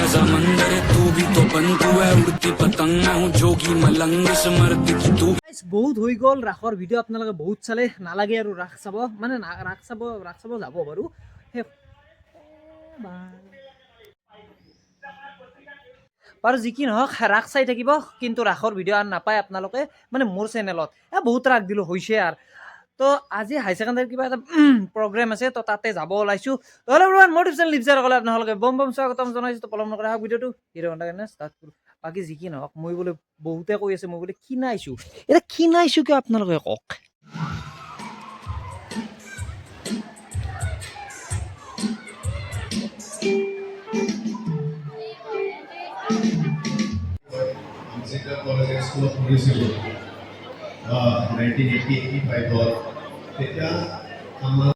समंदर तू भी तो बंधु है उड़ती पतंग हूँ जोगी मलंग समर्थ की तू বহুত হৈ গ'ল ৰাসৰ ভিডিঅ' আপোনালোকে বহুত চালে নালাগে আৰু ৰাস চাব মানে ৰাস চাব যাব বাৰু বাৰু যি কি নহওক ৰাস চাই থাকিব কিন্তু ৰাসৰ ভিডিঅ' আৰু নাপায় আপোনালোকে মানে মোৰ চেনেলত বহুত ৰাস দিলোঁ হৈছে আৰু তো আজি হাই ছেকেণ্ডাৰী কিবা এটা প্ৰগ্ৰেম আছে তো তাতে যাব ওলাইছোঁ নহ'লে মোৰ চেনেল লিপজাৰ ক'লে আপোনালোকে বম বম স্বাগতম জনাইছোঁ তো পলম নকৰা ভিডিঅ'টো হিৰ' ঘণ্টা কাৰণে ষ্টাৰ্ট কৰোঁ বাকী যি কি নহওক মই বোলে বহুতে কৈ আছে মই বোলে ক্ষীণাইছোঁ এতিয়া ক্ষীণাইছোঁ কিয় আপোনালোকে কওক Center College School of Municipal 1980-85 তেতিয়া আমাৰ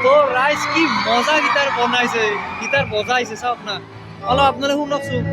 তো ৰাইজ কি মজা গীটাৰ বনাইছে গীটাৰ বজাইছে চাওক না অলপ আপোনালোকে শুনকচোন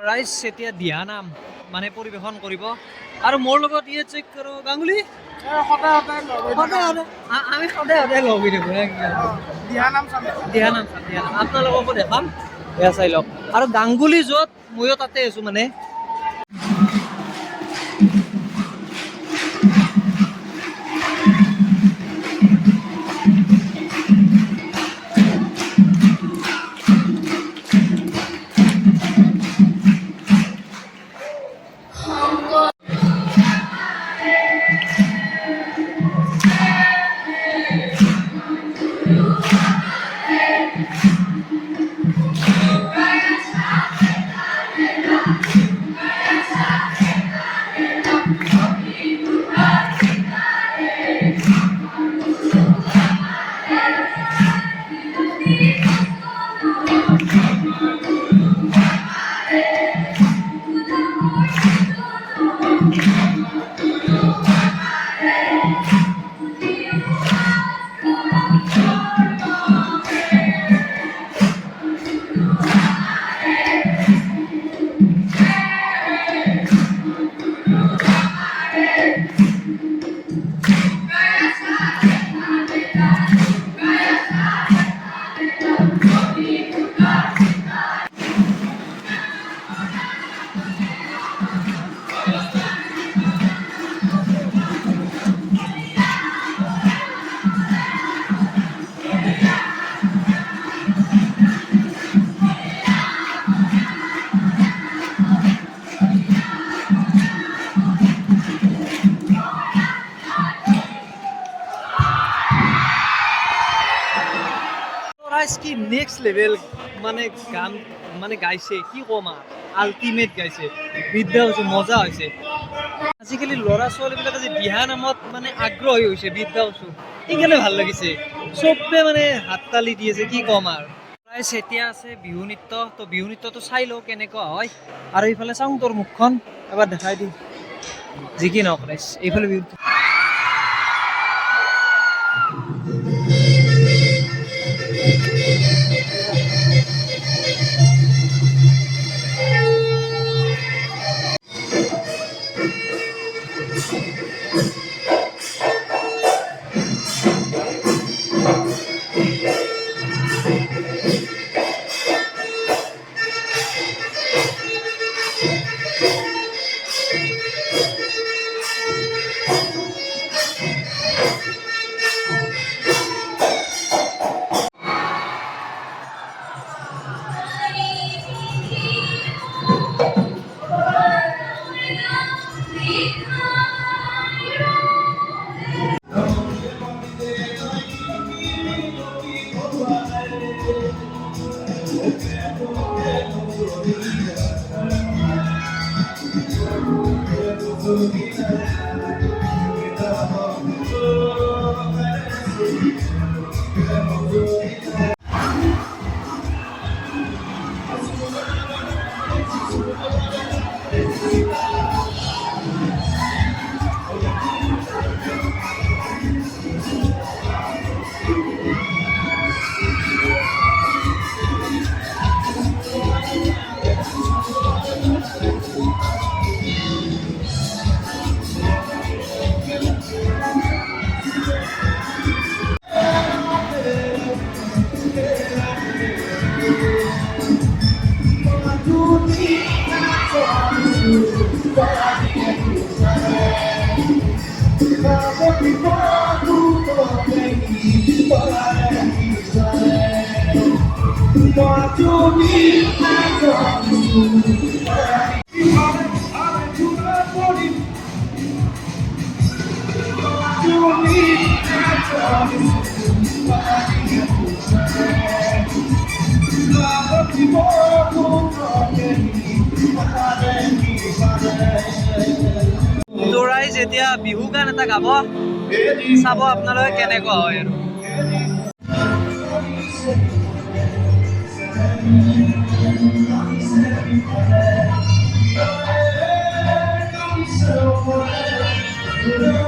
ৰাইজ এতিয়া দিহানাম মানে পৰিৱেশন কৰিব আৰু মোৰ লগত ইয়ে চেক কৰো গাঙ্গুলি আমি সদায় লগ হৈ থাকো দিহানাম আপোনালোককো দেখাম এয়া চাই লওক আৰু গাঙ্গুলি য'ত ময়ো তাতে আছো মানে কি নেক্সট লেভেল মানে গান মানে গাইছে কি কম আৰু আল্টিমেট গাইছে বিদ্যা হৈছে মজা হৈছে আজিকালি ল'ৰা ছোৱালীবিলাকে যে দিহা নামত মানে আগ্ৰহী হৈছে বিদ্যা কৈছোঁ সেইকাৰণে ভাল লাগিছে চবে মানে হাত তালি দি আছে কি ক'ম আৰু প্ৰায় এতিয়া আছে বিহু নৃত্য তো বিহু নৃত্যটো চাই লওঁ কেনেকুৱা হয় আৰু এইফালে চাওঁ তোৰ মুখখন এবাৰ দেখাই দিম যি কি নহওক ৰাইজ এইফালে বিহু তোৰাই যেতিয়া বিহু গান এটা গাব চাব আপোনালোকে কেনেকুৱা হয় আৰু Thank you.